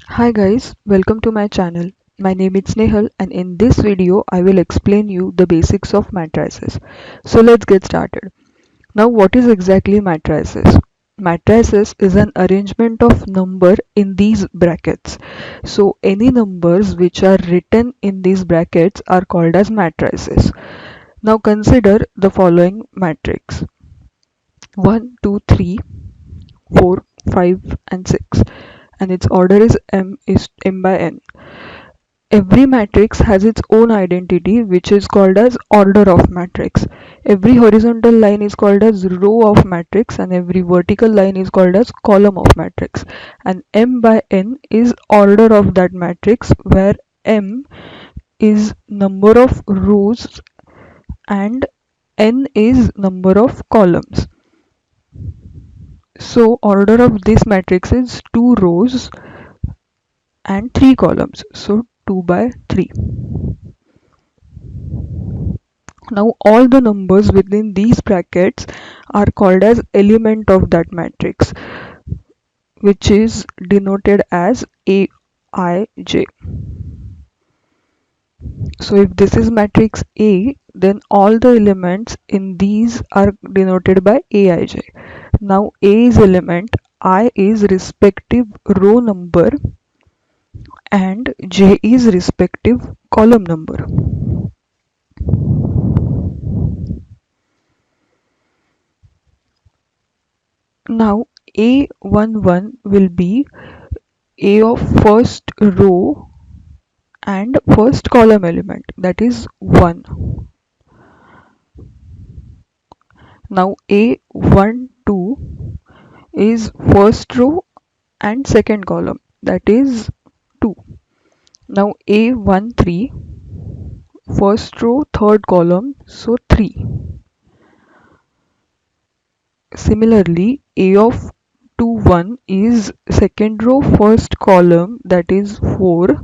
Hi guys, welcome to my channel. My name is Snehal and in this video I will explain you the basics of matrices. So let's get started. Now what is exactly matrices? Matrices is an arrangement of number in these brackets. So any numbers which are written in these brackets are called as matrices. Now consider the following matrix: 1, 2, 3, 4, 5 and 6, and its order is m by n. Every matrix has its own identity which is called as order of matrix. Every horizontal line is called as row of matrix and every vertical line is called as column of matrix. And m by n is order of that matrix where m is number of rows and n is number of columns. So order of this matrix is 2 rows and 3 columns. So 2 by 3. Now all the numbers within these brackets are called as element of that matrix, which is denoted as Aij. So if this is matrix A, then all the elements in these are denoted by Aij. Now A is element, I is respective row number and J is respective column number. Now A11 will be A of first row and first column element, that is 1. Now A12 is first row and second column, that is 2. Now A13 first row third column, so 3. Similarly A of 21 is second row first column, that is 4.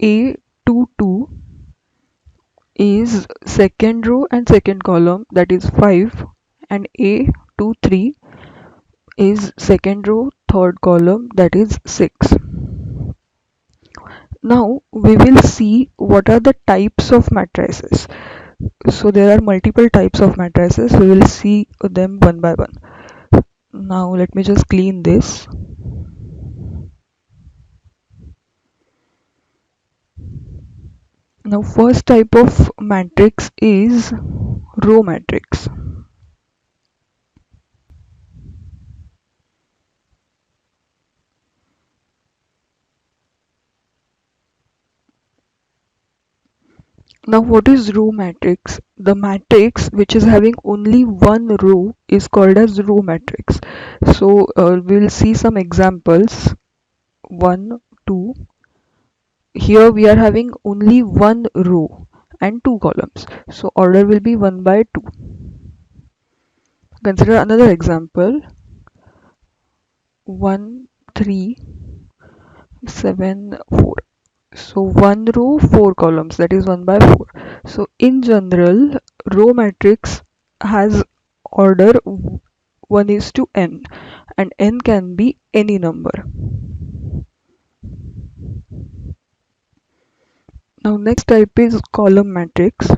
A22 is second row and second column, that is 5, and A23 is second row third column, that is 6. Now we will see what are the types of matrices. So there are multiple types of matrices. We will see them one by one. Now let me just clean this. Now first type of matrix is row matrix. Now what is row matrix? The matrix which is having only one row is called as row matrix. So we'll see some examples. 1, 2. Here we are having only one row and two columns. So order will be 1 by 2. Consider another example. 1, 3, 7, 4. So one row, four columns, that is 1 by 4. So in general, row matrix has order 1 is to n, and n can be any number. Now next type is column matrix.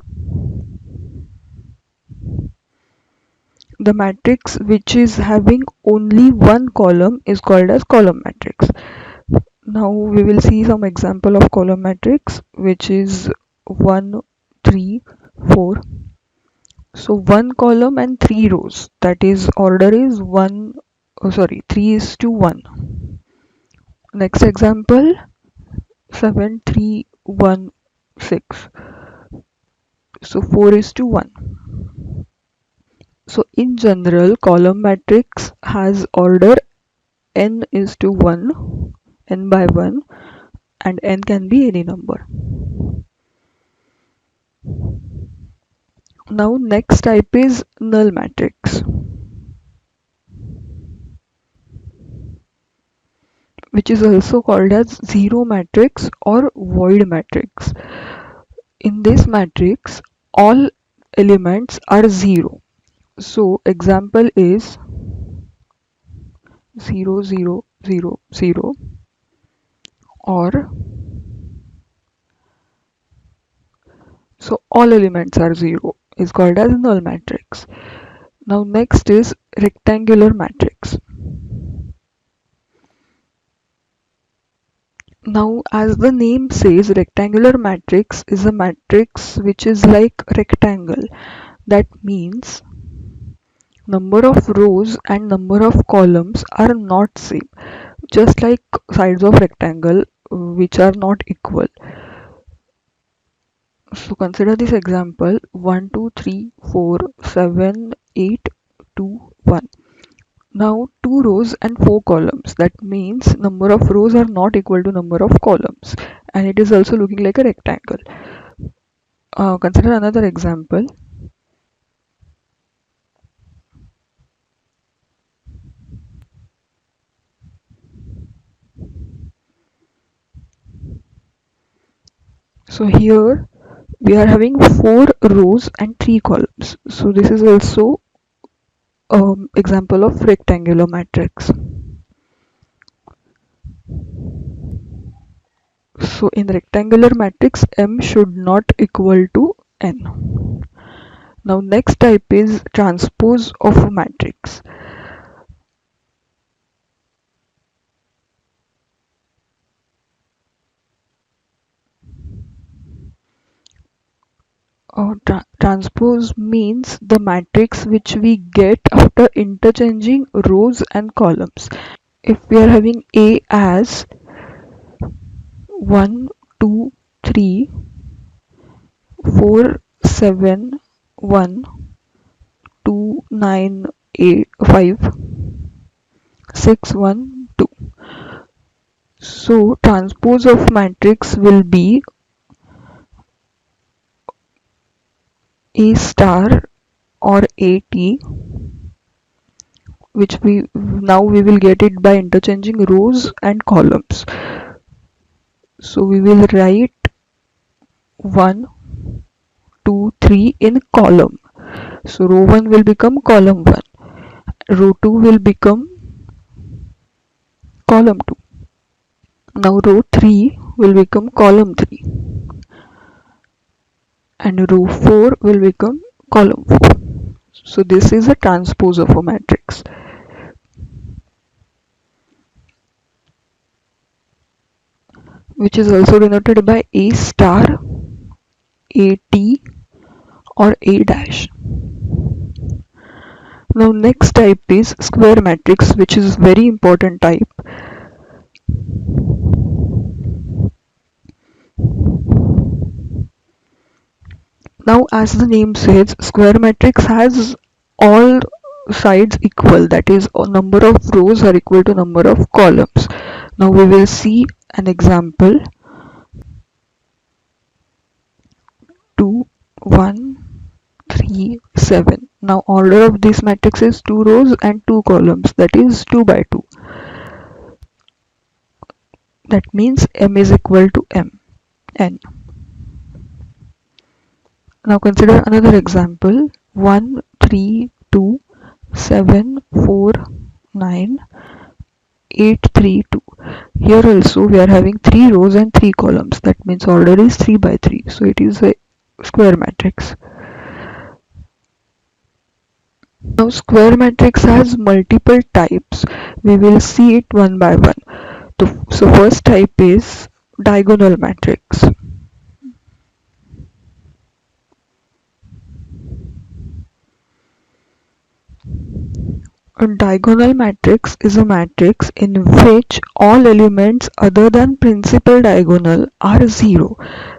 The matrix which is having only one column is called as column matrix. Now we will see some example of column matrix, which is 1, 3, 4. So one column and three rows, that is order is 1, 3 is to 1. Next example, 7, 3, 1, 6. So 4 is to 1. So in general, column matrix has order n is to 1, n by 1, and n can be any number. Now next type is null matrix, which is also called as zero matrix or void matrix. In this matrix, all elements are 0. So example is 0, 0, 0, 0. or so all elements are 0 is called as null matrix. Now next is rectangular matrix. Now as the name says, rectangular matrix is a matrix which is like rectangle. That means number of rows and number of columns are not same, just like sides of rectangle which are not equal. So consider this example: 1 2 3 4 7 8 2 1. Now 2 rows and 4 columns, that means number of rows are not equal to number of columns, and it is also looking like a rectangle. Consider another example. So here we are having 4 rows and 3 columns. So this is also example of rectangular matrix. So in rectangular matrix, M should not equal to N. Now next type is transpose of a matrix. Transpose means the matrix which we get after interchanging rows and columns. If we are having A as 1 2 3 4 7 1 2 9 8 5 6 1 2, so transpose of matrix will be A star or AT, which we will get it by interchanging rows and columns. So we will write 1 2 3 in column. So row 1 will become column 1, row 2 will become column 2. Now row 3 will become column 3, and row 4 will become column 4. So this is a transpose of a matrix. Which is also denoted by A star, AT or A dash. Now next type is square matrix, which is very important type. Now as the name says, square matrix has all sides equal, that is number of rows are equal to number of columns. Now we will see an example. 2 1 3 7. Now order of this matrix is 2 rows and 2 columns, that is 2 by 2. That means M is equal to N. Now consider another example: 1 3 2 7 4 9 8 3 2. Here also we are having 3 rows and 3 columns, that means order is 3 by 3, so it is a square matrix. Now square matrix has multiple types. We will see it one by one. So first type is diagonal matrix. A diagonal matrix is a matrix in which all elements other than principal diagonal are 0.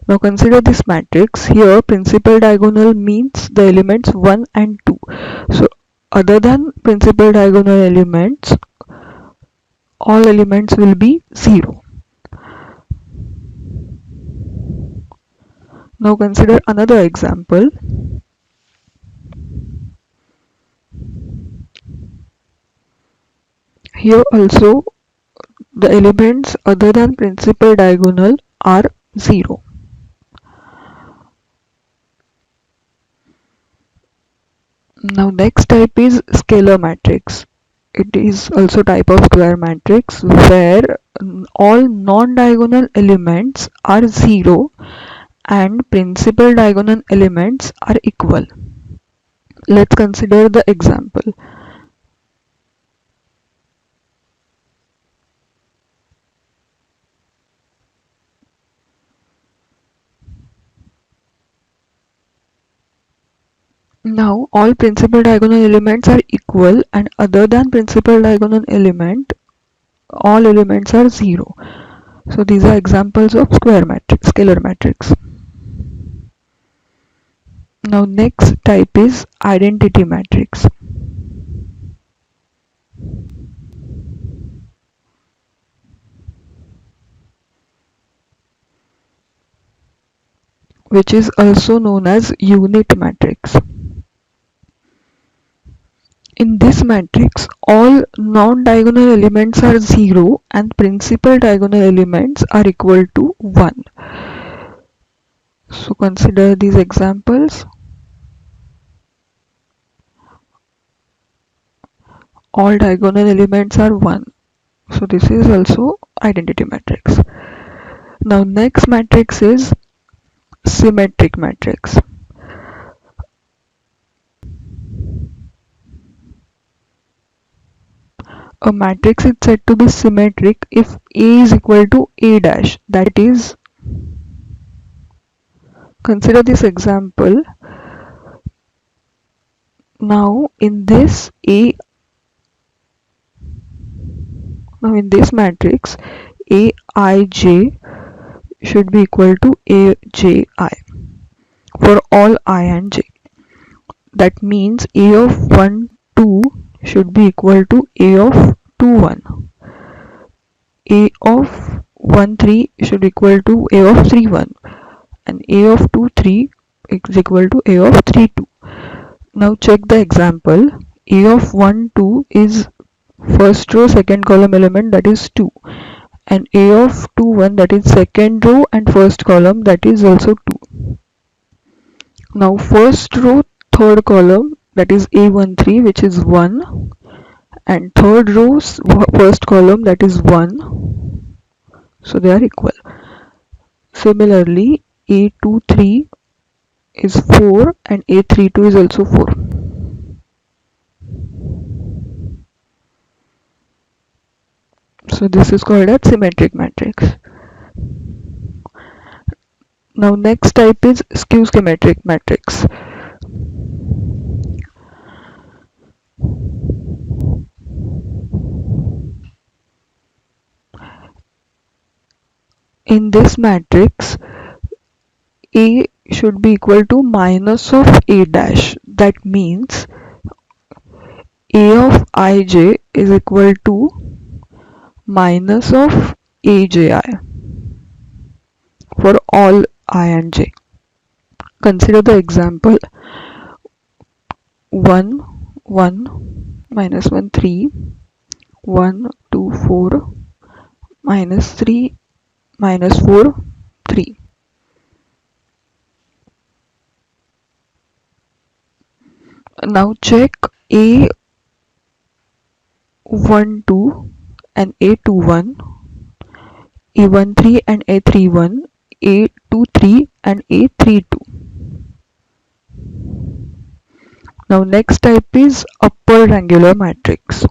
Now consider this matrix. Here principal diagonal means the elements 1 and 2. So other than principal diagonal elements, all elements will be 0. Now consider another example. Here also the elements other than principal diagonal are 0. Now next type is scalar matrix. It is also type of square matrix where all non-diagonal elements are 0 and principal diagonal elements are equal. Let's consider the example. Now all principal diagonal elements are equal and other than principal diagonal element, all elements are 0. So these are examples of square matrix, scalar matrix. Now next type is identity matrix. Which is also known as unit matrix. In this matrix, all non-diagonal elements are 0 and principal diagonal elements are equal to 1. So consider these examples. All diagonal elements are 1. So this is also identity matrix. Now next matrix is symmetric matrix. A matrix is said to be symmetric if A is equal to A dash. That is, consider this example. Now in this matrix, Aij should be equal to Aji for all I and j. That means A of 1, 2 should be equal to A of 2, 1. A of 1, 3 should equal to A of 3, 1. And A of 2, 3 is equal to A of 3, 2. Now check the example. A of 1, 2 is first row second column element, that is 2. And A of 2, 1, that is second row and first column, that is also 2. Now first row third column, that is A13, which is 1, and third row's first column, that is 1. So they are equal. Similarly, A23 is 4 and A32 is also 4. So this is called as symmetric matrix. Now next type is skew symmetric matrix. In this matrix, A should be equal to minus of A dash. That means A of ij is equal to minus of Abi for all I and j. Consider the example 1, 1, minus 1, 3, 1, 2, 4, minus 3, minus 4, 3. Now check A12 and A21, A13 and A31, A23 and A32. Now next type is upper triangular matrix.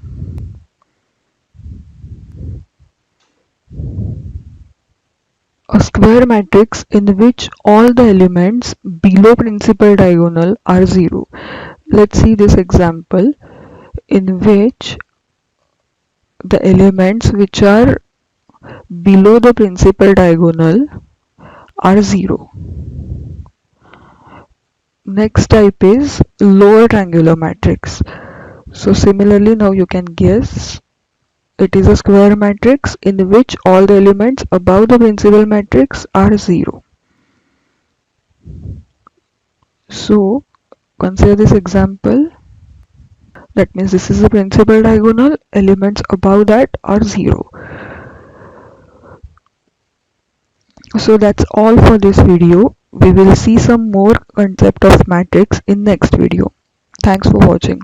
A square matrix in which all the elements below principal diagonal are 0. Let's see this example in which the elements which are below the principal diagonal are 0. Next type is lower triangular matrix. So similarly, now you can guess it is a square matrix in which all the elements above the principal matrix are 0. So consider this example. That means this is the principal diagonal, elements above that are 0. So that's all for this video. We will see some more concept of matrix in next video. Thanks for watching.